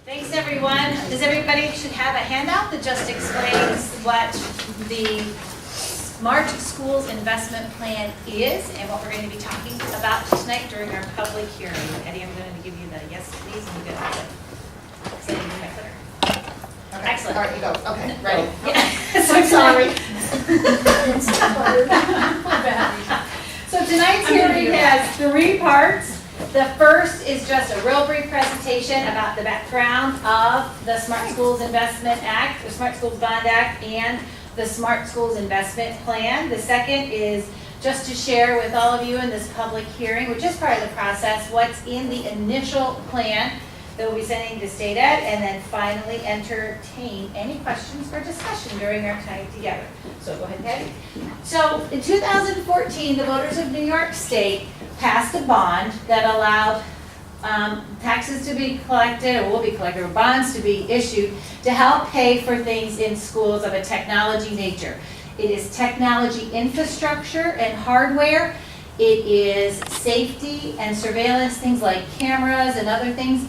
Thanks, everyone. Does everybody should have a handout that just explains what the Smart Schools Investment Plan is and what we're going to be talking about tonight during our public hearing. Eddie, I'm going to give you the yes, please, and you get it. Okay. Excellent. All right, you go. Okay, ready. Yeah. So I'm sorry. So tonight's hearing has 3 parts. The first is just a real brief presentation about the background of the Smart Schools Investment Act, the Smart Schools Bond Act, and the Smart Schools Investment Plan. The second is just to share with all of you in this public hearing, which is part of the process, what's in the initial plan that we'll be sending to State Ed, and then finally entertain any questions or discussion during our time together. So go ahead, Patty. So in 2014, the voters of New York State passed a bond that allowed taxes to be collected, or will be collected, or bonds to be issued to help pay for things in schools of a technology nature. It is technology infrastructure and hardware. It is safety and surveillance, things like cameras and other things.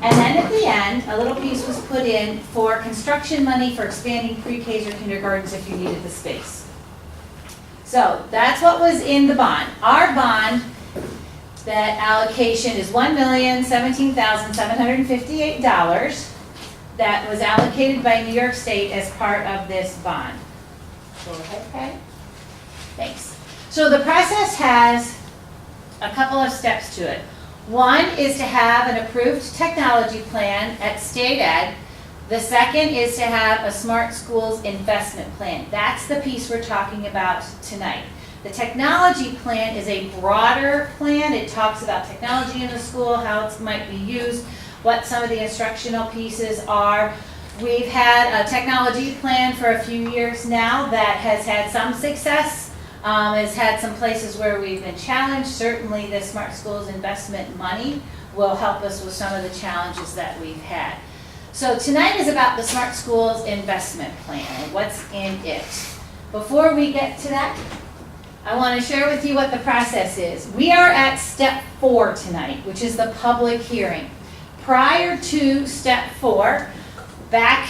And then at the end, a little piece was put in for construction money for expanding pre-Ks or kindergartens if you needed the space. So that's what was in the bond. Our bond, that allocation is $1,017,758 that was allocated by New York State as part of this bond. Go ahead, Patty. Thanks. So the process has a couple of steps to it. One is to have an approved technology plan at State Ed. The second is to have a Smart Schools Investment Plan. That's the piece we're talking about tonight. The technology plan is a broader plan. It talks about technology in the school, how it might be used, what some of the instructional pieces are. We've had a technology plan for a few years now that has had some success. Has had some places where we've been challenged. Certainly the Smart Schools Investment money will help us with some of the challenges that we've had. So tonight is about the Smart Schools Investment Plan and what's in it. Before we get to that, I want to share with you what the process is. We are at step 4 tonight, which is the public hearing. Prior to step 4, back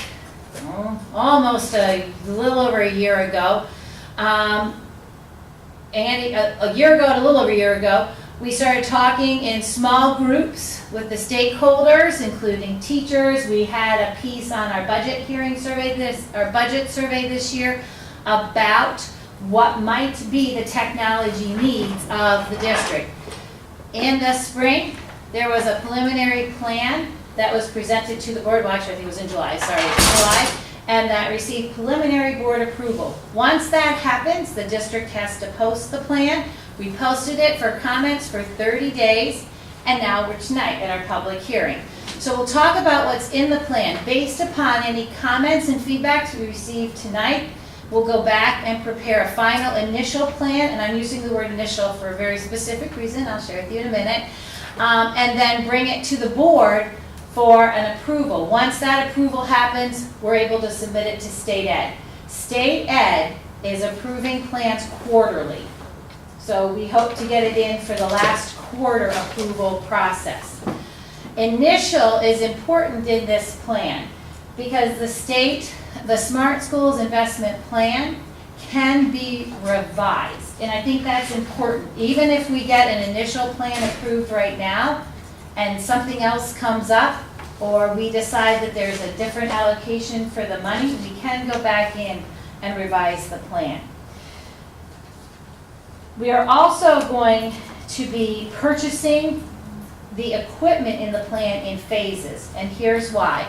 almost a little over a year ago, and a year ago and a little over a year ago, we started talking in small groups with the stakeholders, including teachers. We had a piece on our budget survey this year about what might be the technology needs of the district. In the spring, there was a preliminary plan that was presented to the board. Well, actually, I think it was in July. And that received preliminary board approval. Once that happens, the district has to post the plan. We posted it for comments for 30 days, and now we're tonight at our public hearing. So we'll talk about what's in the plan. Based upon any comments and feedbacks we received tonight, we'll go back and prepare a final initial plan, and I'm using the word initial for a very specific reason. I'll share with you in a minute. And then bring it to the board for an approval. Once that approval happens, we're able to submit it to State Ed. State Ed is approving plans quarterly. So we hope to get it in for the last quarter approval process. Initial is important in this plan because the Smart Schools Investment Plan can be revised. And I think that's important. Even if we get an initial plan approved right now and something else comes up, or we decide that there's a different allocation for the money, we can go back in and revise the plan. We are also going to be purchasing the equipment in the plan in phases, and here's why.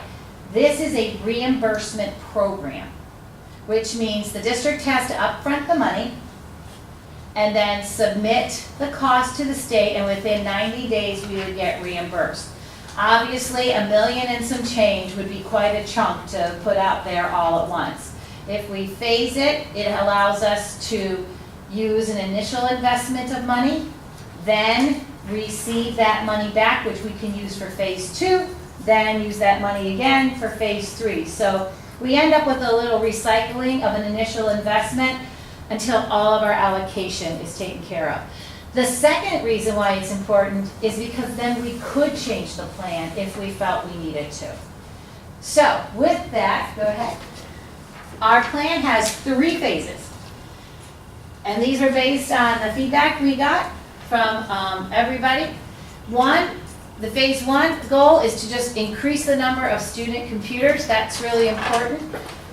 This is a reimbursement program, which means the district has to upfront the money and then submit the cost to the state, and within 90 days we would get reimbursed. Obviously, $1 million and some change would be quite a chunk to put out there all at once. If we phase it, it allows us to use an initial investment of money, then receive that money back, which we can use for phase 2, then use that money again for phase 3. So we end up with a little recycling of an initial investment until all of our allocation is taken care of. The second reason why it's important is because then we could change the plan if we felt we needed to. So with that, go ahead. Our plan has 3 phases. And these are based on the feedback we got from everybody. The phase 1 goal is to just increase the number of student computers. That's really important.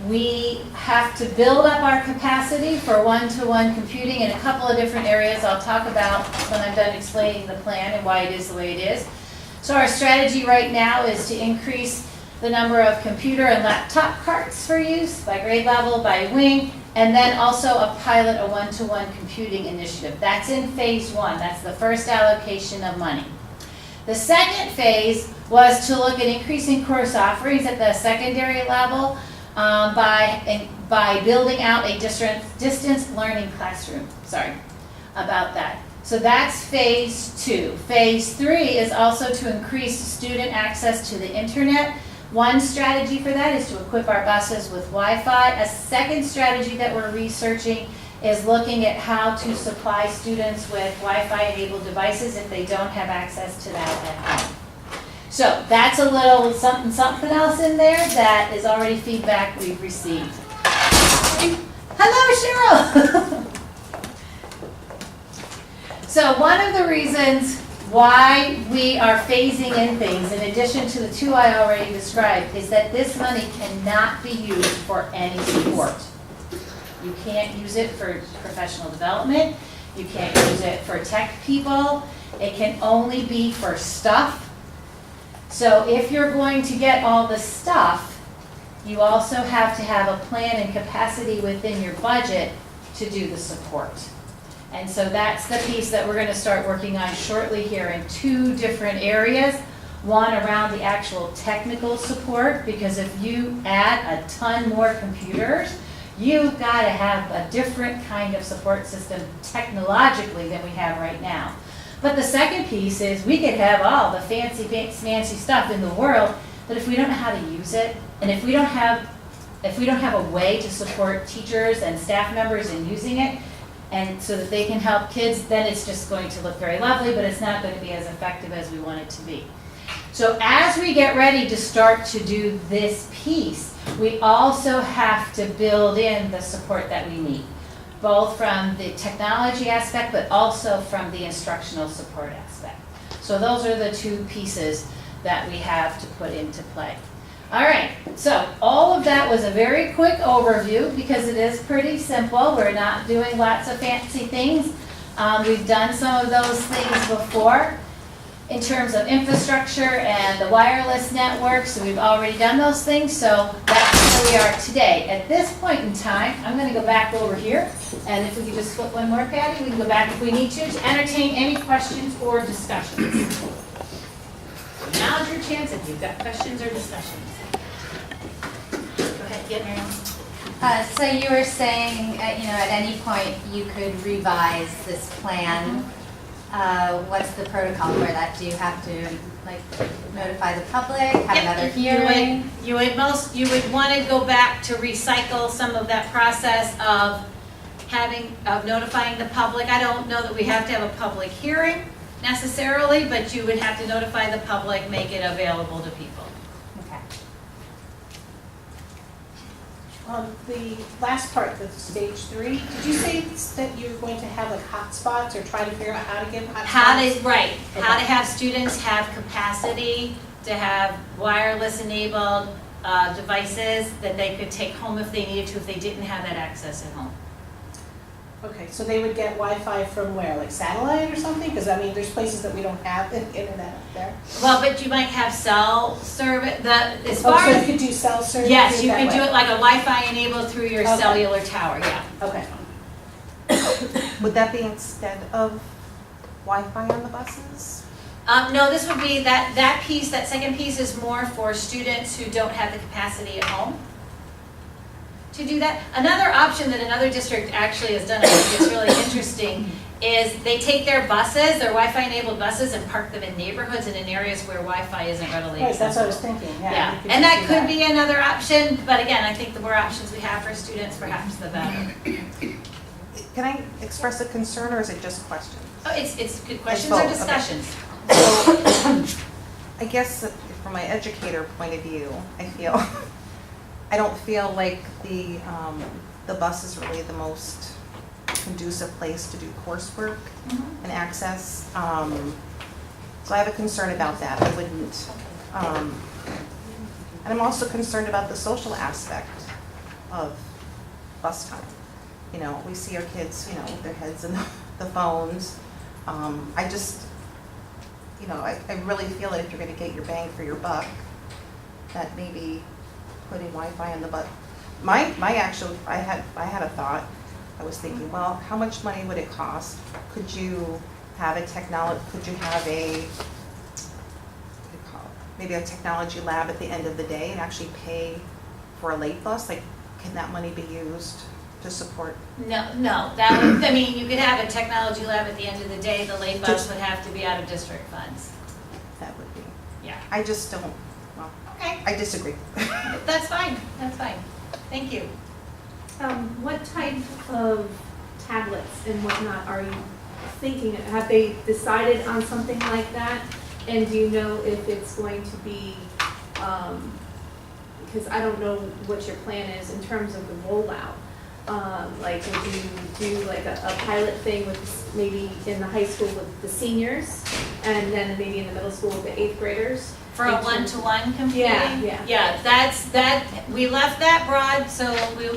We have to build up our capacity for one-to-one computing in a couple of different areas I'll talk about when I'm done explaining the plan and why it is the way it is. So our strategy right now is to increase the number of computer and laptop carts for use by grade level, by wing, and then also a pilot, a one-to-one computing initiative. That's in phase 1. That's the first allocation of money. The second phase was to look at increasing course offerings at the secondary level by building out a distance learning classroom. Sorry about that. So that's phase 2. Phase 3 is also to increase student access to the internet. One strategy for that is to equip our buses with Wi-Fi. A second strategy that we're researching is looking at how to supply students with Wi-Fi enabled devices if they don't have access to that at home. So that's a little something else in there that is already feedback we've received. Hello, Cheryl. So one of the reasons why we are phasing in things, in addition to the 2 I already described, is that this money cannot be used for any support. You can't use it for professional development. You can't use it for tech people. It can only be for stuff. So if you're going to get all the stuff, you also have to have a plan and capacity within your budget to do the support. And so that's the piece that we're going to start working on shortly here in 2 different areas. One around the actual technical support, because if you add a ton more computers, you've got to have a different kind of support system technologically than we have right now. But the second piece is we could have all the fancy stuff in the world, but if we don't know how to use it, and if we don't have a way to support teachers and staff members in using it, and so that they can help kids, then it's just going to look very lovely, but it's not going to be as effective as we want it to be. So as we get ready to start to do this piece, we also have to build in the support that we need, both from the technology aspect, but also from the instructional support aspect. So those are the 2 pieces that we have to put into play. All right, so all of that was a very quick overview because it is pretty simple. We're not doing lots of fancy things. We've done some of those things before in terms of infrastructure and the wireless network, so we've already done those things, so that's where we are today. At this point in time, I'm going to go back over here, and if we could just flip one more, Patty, we can go back if we need to entertain any questions or discussions. Now's your chance if you've got questions or discussions. Go ahead, get Miriam. So you were saying, at any point you could revise this plan. What's the protocol for that? Do you have to notify the public, have another hearing? You would want to go back to recycle some of that process of notifying the public. I don't know that we have to have a public hearing necessarily, but you would have to notify the public, make it available to people. Okay. The last part, the stage 3, did you say that you're going to have hotspots or try to figure out how to get hotspots? How to have students have capacity to have wireless enabled devices that they could take home if they needed to, if they didn't have that access at home. Okay, so they would get Wi-Fi from where, like satellite or something? Because there's places that we don't have the internet up there. Well, but you might have cell service. So you could do cell service? Yes, you could do it like a Wi-Fi enabled through your cellular tower, yeah. Okay. Would that be instead of Wi-Fi on the buses? No, this would be, that piece, that second piece is more for students who don't have the capacity at home to do that. Another option that another district actually has done, I think it's really interesting, is they take their buses, their Wi-Fi enabled buses, and park them in neighborhoods and in areas where Wi-Fi isn't readily accessible. Right, that's what I was thinking, yeah. And that could be another option, but again, I think the more options we have for students, perhaps the better. Can I express a concern, or is it just questions? Oh, it's good questions or discussions. Okay. So, I guess that from my educator point of view, I don't feel like the bus is really the most conducive place to do coursework and access. So I have a concern about that. I wouldn't, and I'm also concerned about the social aspect of bus time. You know, we see our kids, you know, with their heads in the phones. I just, you know, I really feel that if you're gonna get your bang for your buck, that maybe putting Wi-Fi on the bus. I had a thought. I was thinking, well, how much money would it cost? Could you have a maybe a technology lab at the end of the day and actually pay for a late bus? Like, can that money be used to support? No, that would, I mean, you could have a technology lab at the end of the day, the late bus would have to be out of district funds. That would be. Yeah. I just don't, well, Okay, I disagree. that's fine, thank you. What type of tablets and whatnot are you thinking? Have they decided on something like that? And do you know if it's going to be, because I don't know what your plan is in terms of the rollout. Like, would you do like a pilot thing with maybe in the high school with the seniors, and then maybe in the middle school with the 8th graders? For a one-to-one computing? Yeah. Yeah, we left that broad,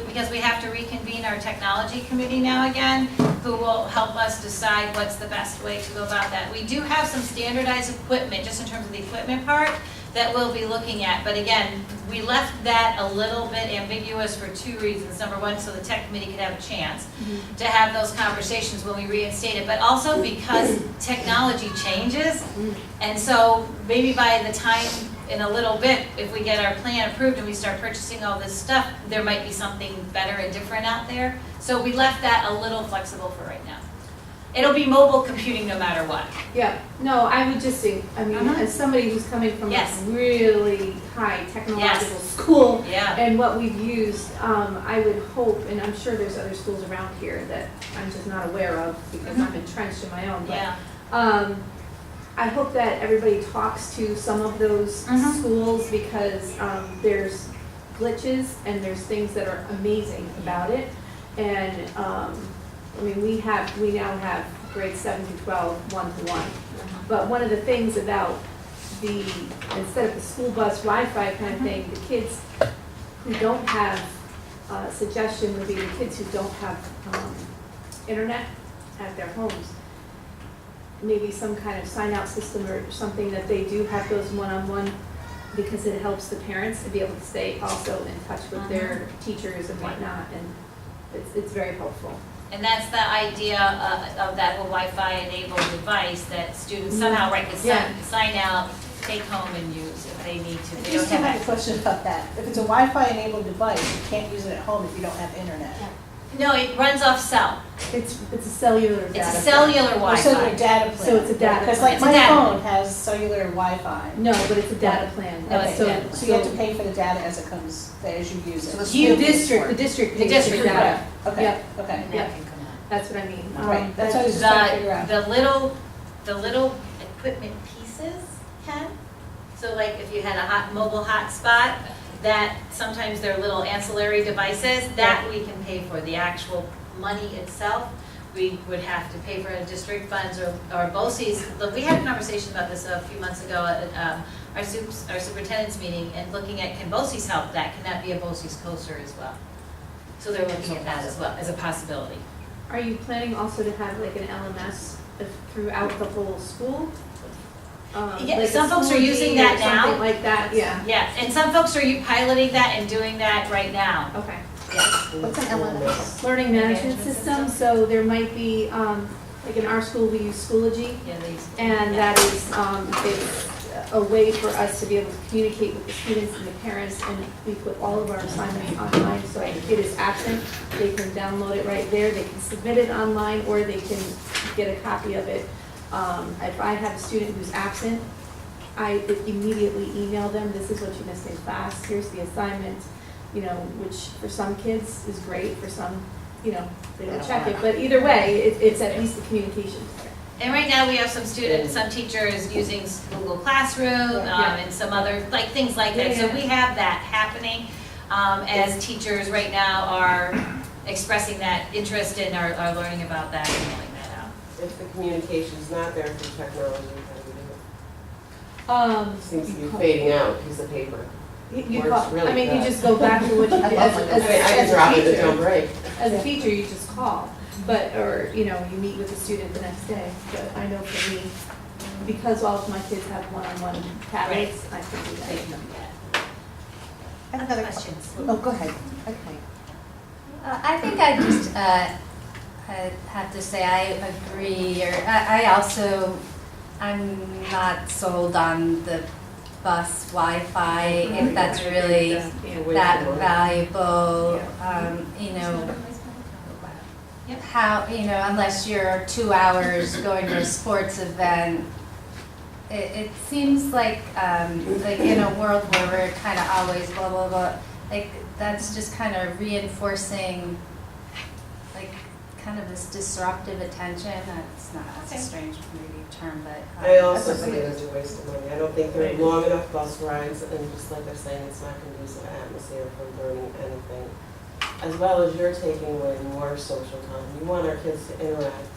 because we have to reconvene our technology committee now again, who will help us decide what's the best way to go about that. We do have some standardized equipment, just in terms of the equipment part, that we'll be looking at. But again, we left that a little bit ambiguous for 2 reasons. Number one, so the tech committee could have a chance to have those conversations when we reinstate it, but also because technology changes. And so maybe by the time, in a little bit, if we get our plan approved and we start purchasing all this stuff, there might be something better and different out there. So we left that a little flexible for right now. It'll be mobile computing no matter what. Yeah, no, I would just think, I mean, as somebody who's coming from a Yes. really high technological Yes. school, Yeah. and what we've used, I would hope, and I'm sure there's other schools around here that I'm just not aware of because I'm entrenched in my own, but Yeah. I hope that everybody talks to some of those schools because there's glitches and there's things that are amazing about it. And I mean, we now have grades 7 through 12, one-to-one. But one of the things about instead of the school bus Wi-Fi kind of thing, the kids who don't have, suggestion would be the kids who don't have internet at their homes. Maybe some kind of sign-out system or something that they do have those one-on-one, because it helps the parents to be able to stay also in touch with their teachers and whatnot, and it's very helpful. And that's the idea of that whole Wi-Fi enabled device that students somehow can sign out, take home and use if they need to. I They just don't have have a question about that. If it's a Wi-Fi enabled device, you can't use it at home if you don't have internet. No, it runs off cell. It's a cellular data. It's a cellular Or cellular Wi-Fi. data plan. So it's a data Because plan. like It's a my data phone has cellular Wi-Fi. No, but it's a data plan. No, it's Okay, data. so you have to pay for the data as it comes, as you use it. So the The district The pays district, for data. Okay, Yep. okay. Yeah, that's what I mean. Right, that's what I was just trying to figure out. The little equipment pieces can. So like if you had a mobile hotspot, that sometimes they're little ancillary devices, that we can pay for. The actual money itself, we would have to pay for district funds or BOCES. Look, we had a conversation about this a few months ago at our superintendent's meeting, and looking at, can BOCES help that? Can that be a BOCES coaster as well? So they're looking at that as well, as a possibility. Are you planning also to have like an LMS throughout the whole school? Yeah, Like a some folks are Schoology using that or now. something like that, yeah. Yeah, and some folks are piloting that and doing that right now. Okay. Yes. What's an LMS? Learning management system, so there might be, like in our school, we use Schoology, Yeah, they use. and that is, it's a way for us to be able to communicate with the students and the parents, and we put all of our assignments online, so if it is absent, they can download it right there, they can submit it online, or they can get a copy of it. If I have a student who's absent, I immediately email them, this is what you missed in class, here's the assignment, you know, which for some kids is great, for some, you know, they don't check it, but either way, it's at least the communication. And right now, we have some students, some teachers using Google Classroom, and some other, like, things like that. So we have that happening, as teachers right now are expressing that interest and are learning about that and rolling that out. If the communication's not there through technology, how do you do it? Seems to be You fading out, piece of paper. You Works call, really I mean, you good. just go back to what you did as I mean, I can drop it, it don't break. As a teacher, you just call, but, or, you know, you meet with the student the next day. But I know for me, because all of my kids have one-on-one tablets, I can do that. I have another Questions? Oh, go ahead. Okay. I think I just, I have to say I agree, or I also, I'm not sold on the bus Wi-Fi, if that's really that valuable, you know, Yep. how, you know, unless you're 2 hours going to a sports event, it seems like in a world where we're kind of always blah, blah, blah, like, that's just kind of reinforcing, like, kind of this disruptive attention. That's not, that's a strange maybe term, but. I also see it as a waste of money. I don't think there are long enough bus rides, and just like they're saying, it's not conducive atmosphere for learning anything. As well as you're taking away more social time. You want our kids to interact,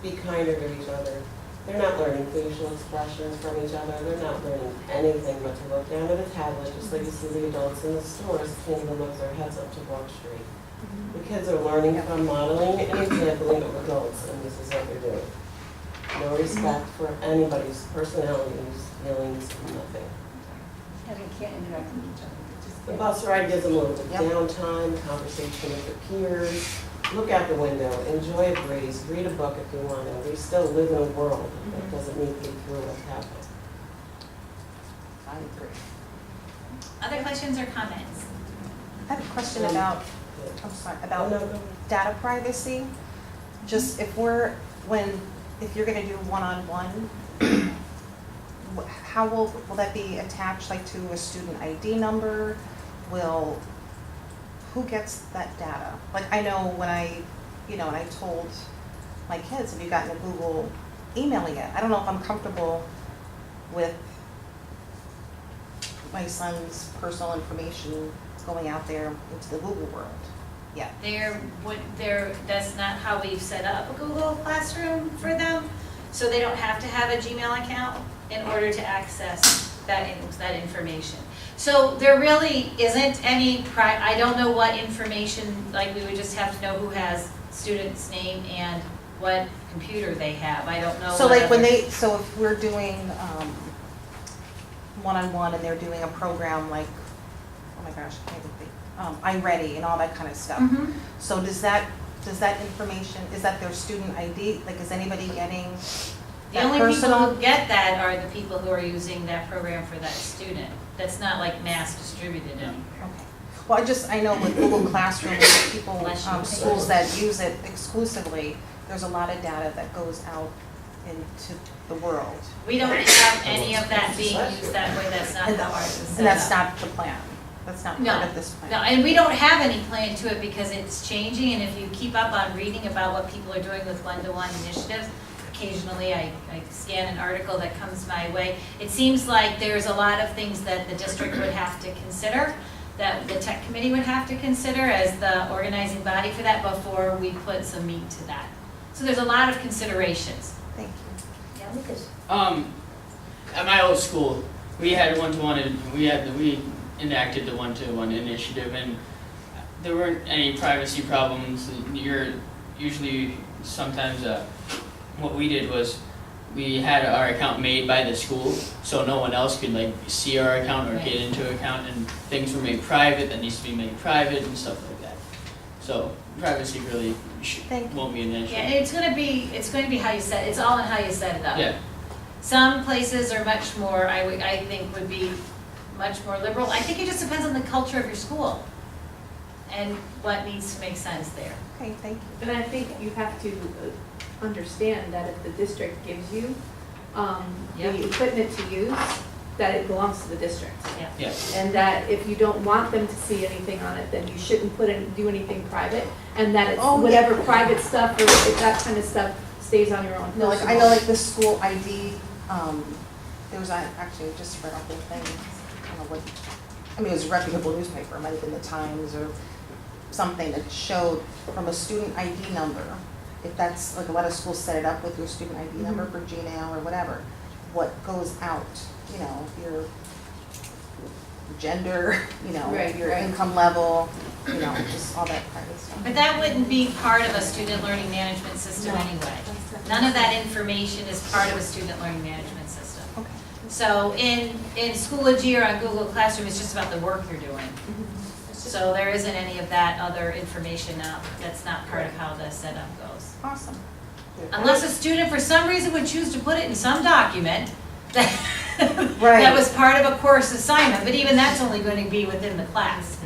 be kinder to each other. They're not learning facial expressions from each other. They're not learning anything but to look down at a tablet, just like you see the adults in the stores can't even lift their heads up to walk straight. The kids are learning from modeling and exampling of adults, and this is what they're doing. No respect for anybody's personalities, feelings, nothing. And we can't interact with each other. The bus ride gives them a little bit Yep. downtime, conversation with their peers, look out the window, enjoy a breeze, read a book if you want to. We still live in a world that doesn't need to be through a tablet. I agree. Other questions or comments? I have a question about, I'm sorry, about Oh, no. data privacy. Just if if you're gonna do one-on-one, how will that be attached, like to a student ID number? Who gets that data? Like, I know when I told my kids, have you gotten a Google email yet? I don't know if I'm comfortable with my son's personal information going out there into the Google world yet. That's not how we've set up a Google Classroom for them, so they don't have to have a Gmail account in order to access that information. So there really isn't any, I don't know what information, like we would just have to know who has student's name and what computer they have. I don't know. So what like when other- so if we're doing one-on-one and they're doing a program like, oh my gosh, I can't even think, iReady and all that kind of stuff. Mhm. So does that information, is that their student ID? Like, is anybody getting The that only people personal? who get that are the people who are using that program for that student. That's not like mass distributed anymore. Okay. Well, I know with Google Classroom, with people, Unless you- schools that use it exclusively, there's a lot of data that goes out into the world. We don't have any of that being used that way. That's not And how ours is set up. and that's not the plan. That's not No, part of this plan. No, and we don't have any plan to it because it's changing, and if you keep up on reading about what people are doing with one-to-one initiatives, occasionally I scan an article that comes my way. It seems like there's a lot of things that the district would have to consider, that the tech committee would have to consider as the organizing body for that before we put some meat to that. So there's a lot of considerations. Thank you. Yeah, Lucas. At my old school, we had one-to-one, and we enacted the one-to-one initiative, and there weren't any privacy problems. You're usually sometimes what we did was we had our account made by the school, so no one else could like see our account or get into an account, and things were made private that needs to be made private and stuff like that. So privacy really Thank you. won't be an issue. Yeah, and it's going to be how you set, it's all in how you set it up. Yeah. Some places are much more, I think would be much more liberal. I think it just depends on the culture of your school and what needs to make sense there. Okay, thank you. And I think you have to understand that if the district gives you Yep. the equipment to use, that it belongs to the district. Yeah. Yeah. And that if you don't want them to see anything on it, then you shouldn't do anything private. And that it's Oh, yeah. whatever private stuff or if that kind of stuff stays on your own. No, like, I know like the school ID, there was actually, just read a whole thing, I don't know what, I mean, it was a reputable newspaper, it might have been the Times or something that showed from a student ID number, if that's, like a lot of schools set it up with your student ID number for Gmail or whatever, what goes out, you know, your gender, you know, Right, your right. income level, you know, just all that kind of stuff. But that wouldn't be part of a student learning management system anyway. None of that information is part of a student learning management system. Okay. So in Schoology or on Google Classroom, it's just about the work you're doing. So there isn't any of that other information out, that's not part of how the setup goes. Awesome. Unless a student for some reason would choose to put it in some document that, Right. that was part of a course assignment, but even that's only going to be within the class.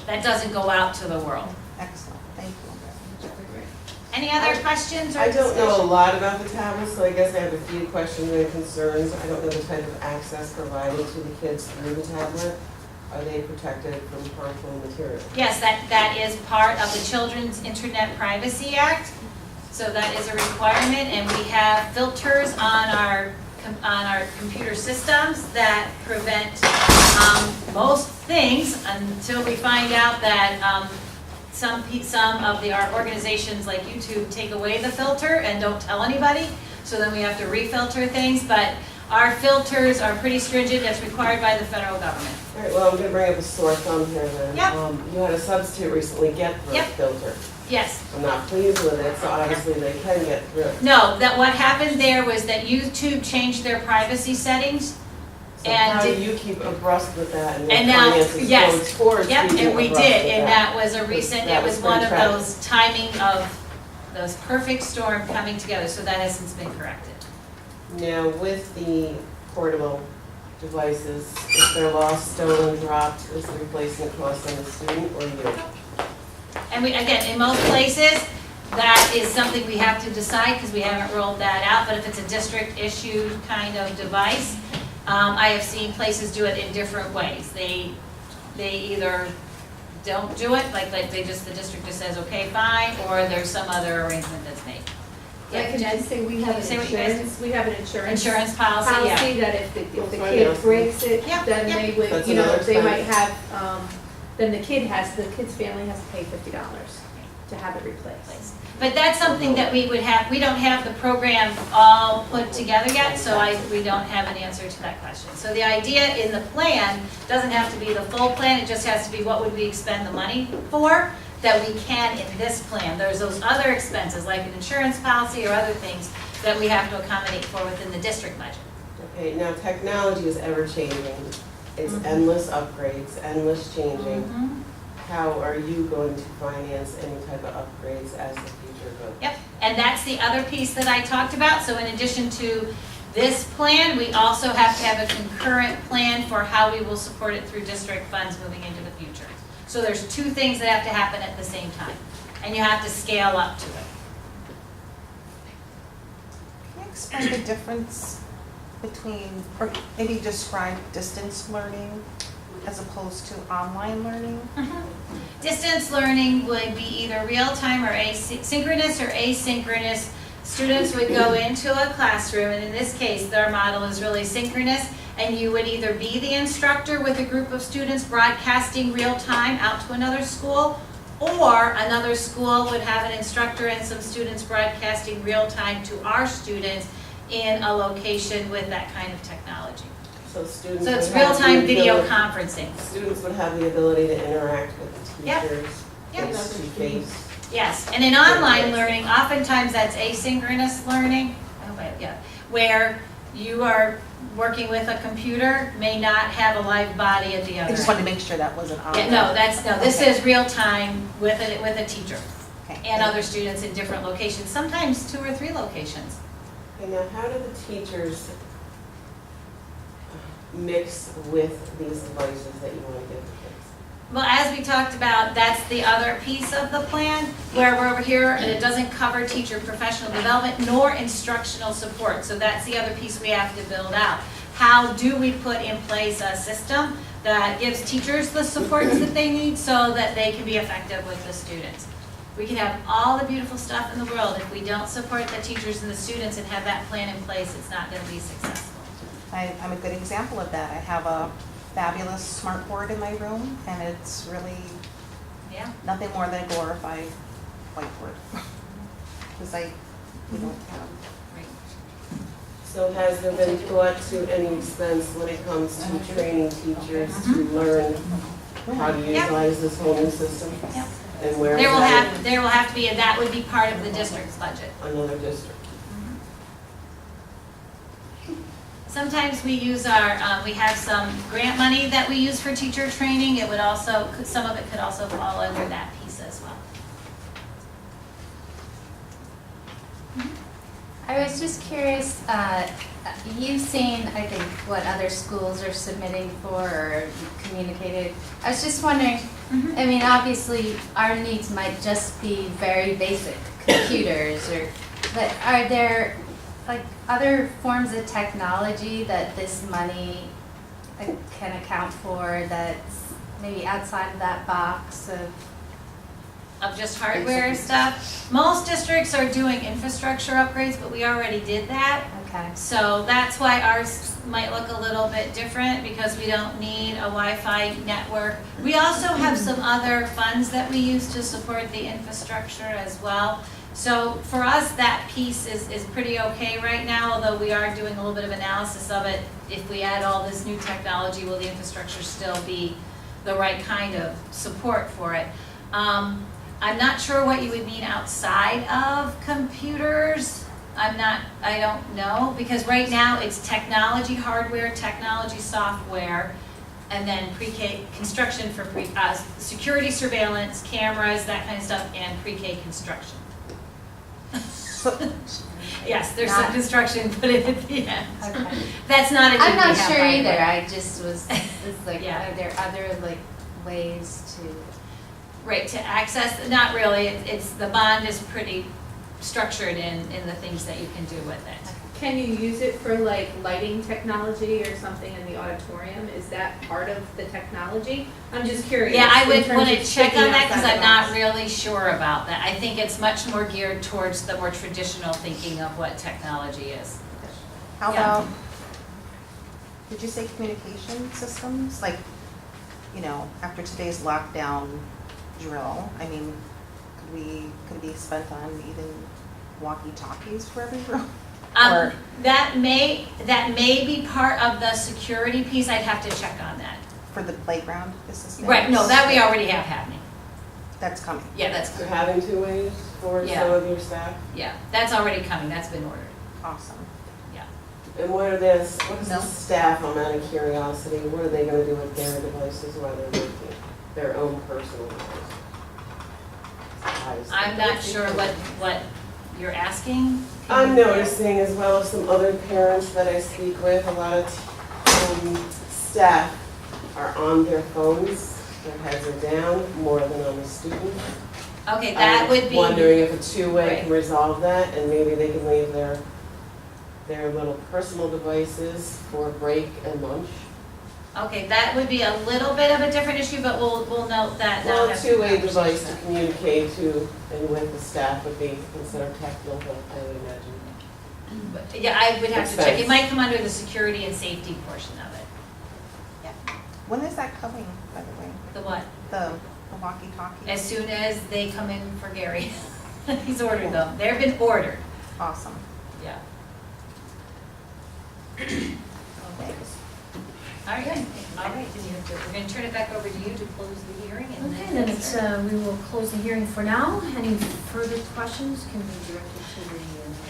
That doesn't go out to the world. Excellent, thank you. Any other questions or I don't know a discussion? lot about the tablets, so I guess I have a few questions and concerns. I don't know the type of access provided to the kids through the tablet. Are they protected from harmful material? Yes, that is part of the Children's Internet Privacy Act. So that is a requirement, and we have filters on our computer systems that prevent most things until we find out that some of our organizations like YouTube take away the filter and don't tell anybody. So then we have to refilter things, but our filters are pretty stringent. That's required by the federal government. All right, well, I'm gonna bring up a sore thumb here then. Yep. You had a substitute recently get through Yep. filter. Yes. I'm not pleased with it, so obviously they can get through. No, that what happened there was that YouTube changed their privacy settings. So And how do did- you keep abreast with that and And your now- finances yes. going towards Yep, keeping and we abreast did, with and that was a recent, That it was was one pretty of tragic. those timing of those perfect storm coming together, so that has since been corrected. Now, with the portable devices, if they're lost, stolen, dropped, is the replacement cost on the student or you? And we, again, in most places, that is something we have to decide, because we haven't rolled that out, but if it's a district issued kind of device, I have seen places do it in different ways. They either don't do it, like they just, the district just says, okay, fine, or there's some other arrangement that's made. I Yeah, can Jen? just say we have an Say what you guys- insurance, we have an insurance. Insurance policy, yeah. Policy that if the That's kid right. breaks it, Yep, then yep. they would, That's you know, another they might expense. have, then the kid's family has to pay $50 to have it replaced. But that's something that we would have, we don't have the program all put together yet, so we don't have an answer to that question. So the idea in the plan doesn't have to be the full plan, it just has to be what would we expend the money for that we can in this plan. There's those other expenses, like an insurance policy or other things that we have to accommodate for within the district budget. Okay, now technology is ever changing. It's Mhm. endless upgrades, endless changing. Mhm. How are you going to finance any type of upgrades as the future goes? Yep, and that's the other piece that I talked about. So in addition to this plan, we also have to have a concurrent plan for how we will support it through district funds moving into the future. So there's two things that have to happen at the same time, and you have to scale up to it. Can you explain the difference between, or maybe describe distance learning as opposed to online learning? Distance learning would be either real-time or synchronous or asynchronous. Students would go into a classroom, and in this case, their model is really synchronous, and you would either be the instructor with a group of students broadcasting real-time out to another school, or another school would have an instructor and some students broadcasting real-time to our students in a location with that kind of technology. So students So it's would have the real-time video ability- conferencing. Students would have the ability to interact with the Yep. teachers, Yep. face to face. Yes, and in online learning, oftentimes that's asynchronous learning, where you are working with a computer, may not have a live body at the other I end. just wanted to make sure that wasn't on. Yeah, no, this Okay. is real time with a teacher Okay. and other students in different locations, sometimes 2 or 3 locations. Okay, now how do the teachers mix with these devices that you want to give the kids? Well, as we talked about, that's the other piece of the plan, where we're over here, and it doesn't cover teacher professional development nor instructional support. So that's the other piece we have to build out. How do we put in place a system that gives teachers the supports that they need so that they can be effective with the students? We can have all the beautiful stuff in the world. If we don't support the teachers and the students and have that plan in place, it's not gonna be successful. I'm a good example of that. I have a fabulous smart board in my room, and it's really Yeah? nothing more than a glorified whiteboard. Because we don't have. Right. So has there been thought to any expense when it comes to training teachers to learn how to Yep. utilize this whole new system? Yep. And where is There will that have to be, and that would be part of the district's budget. in another district? Sometimes we use we have some grant money that we use for teacher training. It would also, some of it could also fall under that piece as well. I was just curious, you've seen, I think, what other schools are submitting for or communicated. I was just wondering, I mean, obviously, our needs might just be very basic computers but are there like other forms of technology that this money can account for that's maybe outside of that box of Just hardware stuff. Most districts are doing infrastructure upgrades, but we already did that. okay. So that's why ours might look a little bit different, because we don't need a Wi-Fi network. We also have some other funds that we use to support the infrastructure as well. So for us, that piece is pretty okay right now, although we are doing a little bit of analysis of it. If we add all this new technology, will the infrastructure still be the right kind of support for it? I'm not sure what you would mean outside of computers. I don't know, because right now it's technology hardware, technology software, and then pre-K construction for security surveillance, cameras, that kind of stuff, and pre-K construction. Yes, there's some construction put in at the end. Okay. That's not a I'm not we have sure right either. away. I just was, it's like, Yeah. are there other like ways to? Right, to access, not really, it's, the bond is pretty structured in the things that you can do with it. Can you use it for like lighting technology or something in the auditorium? Is that part of the technology? I'm just curious. Yeah, I in would terms want of to check thinking on that, because outside I'm the not box. really sure about that. I think it's much more geared towards the more traditional thinking of what technology is. How Yeah. about, did you say communication systems? Like, after today's lockdown drill, I mean, could it be spent on even walkie-talkies for every room? Or- That may be part of the security piece. I'd have to check on that. For the playground assistance? Right, no, that we already have happening. That's coming. Yeah, that's, You're having 2 ways for Yeah. some of your staff? yeah, that's already coming. That's been ordered. Awesome. And what is No. the staff, I'm out of curiosity, what are they gonna do with their devices while they're working, their own personal devices? I'm not sure what you're asking. I'm noticing, as well as some other parents that I speak with, a lot of staff are on their phones, their heads are down more than on the students. Okay, that would be. I'm wondering if a two-way Right. can resolve that, and maybe they can leave their little personal devices for break and lunch. Okay, that would be a little bit of a different issue, but we'll note that. now Well, a have two-way some device to conversation. communicate to and with the staff would be considered technical, I would imagine. But, yeah, I would have to check. It Expense. might come under the security and safety portion of it. When is that coming, by the way? The what? The walkie-talkie? As soon as they come in for Gary. He's ordered them. They've been ordered. Awesome. Yeah. Okay. All right, all right. We're going to turn it back over to you to close the hearing. And Okay, then it's, we will close the hearing for now. Any further questions can be directed to the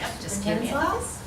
Yep, just give me superintendent's a call. office.